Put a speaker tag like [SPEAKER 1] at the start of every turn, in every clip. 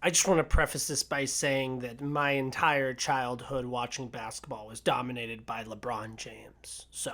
[SPEAKER 1] I just want to preface this by saying that my entire childhood watching basketball was dominated by LeBron James. So,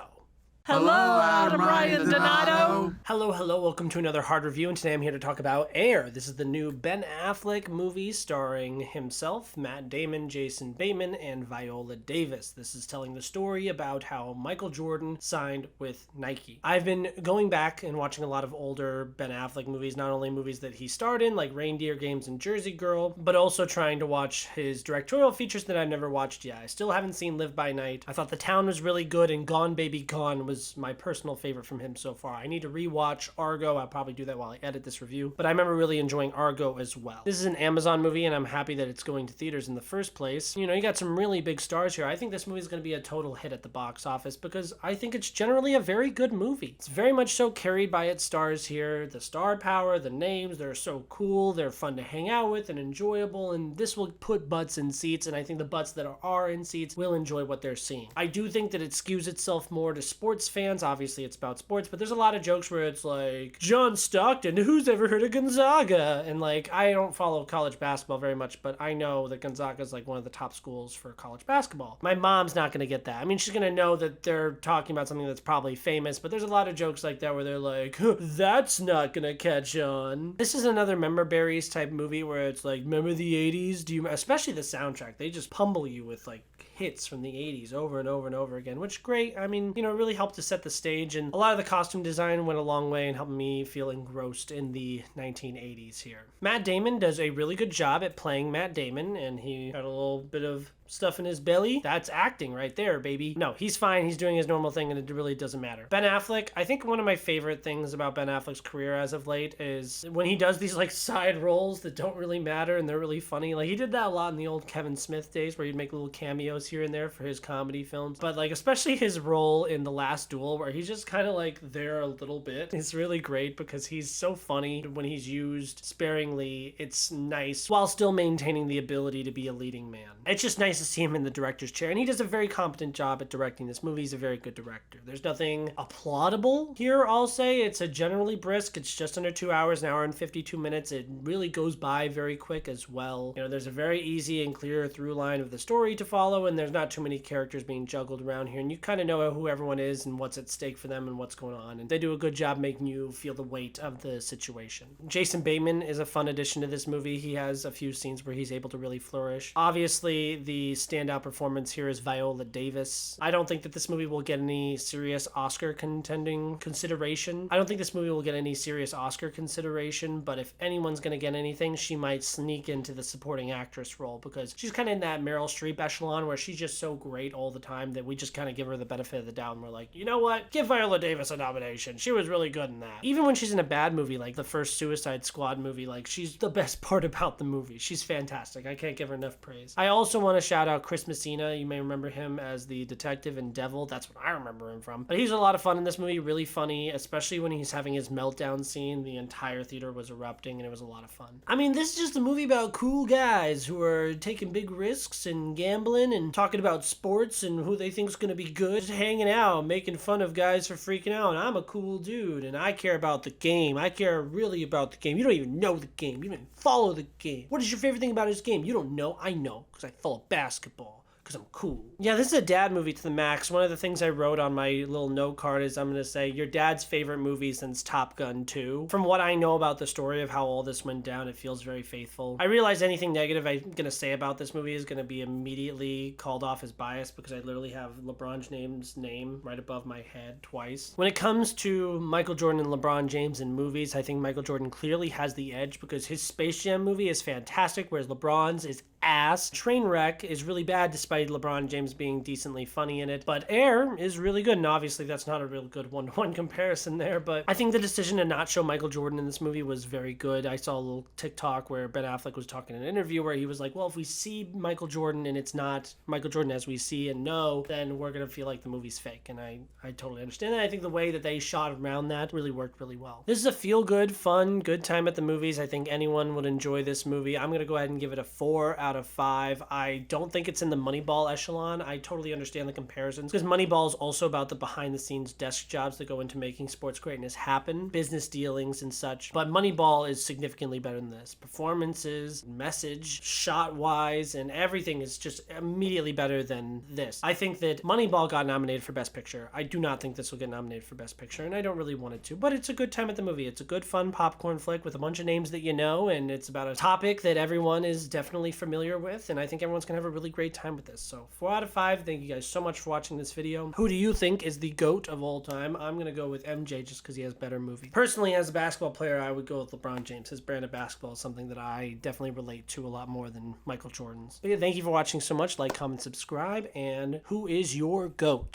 [SPEAKER 2] Hello, Adam Ryan Donato.
[SPEAKER 1] hello, welcome to another Hard Review, and today I'm here to talk about Air. This is the new Ben Affleck movie starring himself, Matt Damon, Jason Bateman, and Viola Davis. This is telling the story about how Michael Jordan signed with Nike. I've been going back and watching a lot of older Ben Affleck movies, not only movies that he starred in, like Reindeer Games and Jersey Girl, but also trying to watch his directorial features that I've never watched yet. I still haven't seen Live by Night. I thought The Town was really good, and Gone Baby Gone was my personal favorite from him so far. I need to rewatch Argo. I'll probably do that while I edit this review, but I remember really enjoying Argo as well. This is an Amazon movie, and I'm happy that it's going to theaters in the first place. You know, you got some really big stars here. I think this movie is going to be a total hit at the box office because I think it's generally a very good movie. It's very much so carried by its stars here. The star power, the names, they're so cool, they're fun to hang out with and enjoyable, and this will put butts in seats, and I think the butts that are in seats will enjoy what they're seeing. I do think that it skews itself more to sports fans. Obviously, it's about sports, but there's a lot of jokes where it's like, John Stockton, who's ever heard of Gonzaga? And like, I don't follow college basketball very much, but I know that Gonzaga is like one of the top schools for college basketball. My mom's not going to get that. I mean, she's going to know that they're talking about something that's probably famous, but there's a lot of jokes like that where they're like, that's not going to catch on. This is another Member Berries type movie where it's like, remember the 80s? Especially the soundtrack, they just pummel you with like hits from the 80s over and over and over again, which great. I mean, you know, it really helped to set the stage, and a lot of the costume design went a long way in helping me feel engrossed in the 1980s here. Matt Damon does a really good job at playing Matt Damon, and he had a little bit of stuff in his belly. That's acting right there, baby. No, he's fine. He's doing his normal thing, and it really doesn't matter. Ben Affleck, I think one of my favorite things about Ben Affleck's career as of late is when he does these like side roles that don't really matter and they're really funny. Like he did that a lot in the old Kevin Smith days where he'd make little cameos here and there for his comedy films. But like especially his role in The Last Duel where he's just kind of like there a little bit. It's really great because he's so funny when he's used sparingly. It's nice while still maintaining the ability to be a leading man. It's just nice to see him in the director's chair, and he does a very competent job at directing this movie. He's a very good director. There's nothing applaudable here, I'll say. It's a generally brisk. It's just under 2 hours, an hour and 52 minutes. It really goes by very quick as well. You know, there's a very easy and clear through line of the story to follow, and there's not too many characters being juggled around here, and you kind of know who everyone is and what's at stake for them and what's going on, and they do a good job making you feel the weight of the situation. Jason Bateman is a fun addition to this movie. He has a few scenes where he's able to really flourish. Obviously, the standout performance here is Viola Davis. I don't think that this movie will get any serious Oscar contending consideration. I don't think this movie will get any serious Oscar consideration, but if anyone's going to get anything, she might sneak into the supporting actress role because she's kind of in that Meryl Streep echelon where she's just so great all the time that we just kind of give her the benefit of the doubt and we're like, you know what? Give Viola Davis a nomination. She was really good in that. Even when she's in a bad movie, like the first Suicide Squad movie, like she's the best part about the movie. She's fantastic. I can't give her enough praise. I also want to shout out Chris Messina. You may remember him as the detective in Devil. That's what I remember him from. But he's a lot of fun in this movie, really funny, especially when he's having his meltdown scene. The entire theater was erupting and it was a lot of fun. I mean, this is just a movie about cool guys who are taking big risks and gambling and talking about sports and who they think is going to be good. Just hanging out, making fun of guys for freaking out. I'm a cool dude and I care about the game. I care really about the game. You don't even know the game. You don't even follow the game. What is your favorite thing about his game? You don't know. I know because I follow basketball. Because I'm cool. Yeah, this is a dad movie to the max. One of the things I wrote on my little note card is I'm going to say, your dad's favorite movie since Top Gun 2. From what I know about the story of how all this went down, it feels very faithful. I realize anything negative I'm going to say about this movie is going to be immediately called off as biased because I literally have LeBron James' name right above my head twice. When it comes to Michael Jordan and LeBron James in movies, I think Michael Jordan clearly has the edge because his Space Jam movie is fantastic, whereas LeBron's is ass. Trainwreck is really bad despite LeBron James being decently funny in it, but Air is really good, and obviously that's not a real good one-to-one comparison there, but I think the decision to not show Michael Jordan in this movie was very good. I saw a little TikTok where Ben Affleck was talking in an interview where he was like, well, if we see Michael Jordan and it's not Michael Jordan as we see and know, then we're gonna feel like the movie's fake, and I totally understand that. I think the way that they shot around that really worked really well. This is a feel-good, fun, good time at the movies. I think anyone would enjoy this movie. I'm gonna go ahead and give it a 4 out out of 5. I don't think it's in the Moneyball echelon. I totally understand the comparisons because Moneyball is also about the behind-the-scenes desk jobs that go into making sports greatness happen, business dealings and such. But Moneyball is significantly better than this. Performances, message, shot-wise, and everything is just immediately better than this. I think that Moneyball got nominated for Best Picture. I do not think this will get nominated for Best Picture, and I don't really want it to, but it's a good time at the movie. It's a good, fun popcorn flick with a bunch of names that you know, and it's about a topic that everyone is definitely familiar with, and I think everyone's gonna have a really great time with this. So 4 out of 5. Thank you guys so much for watching this video. Who do you think is the GOAT of all time? I'm gonna go with MJ just because he has better movies. Personally, as a basketball player, I would go with LeBron James. His brand of basketball is something that I definitely relate to a lot more than Michael Jordan's. But yeah, thank you for watching so much. Like, comment, subscribe, and who is your GOAT?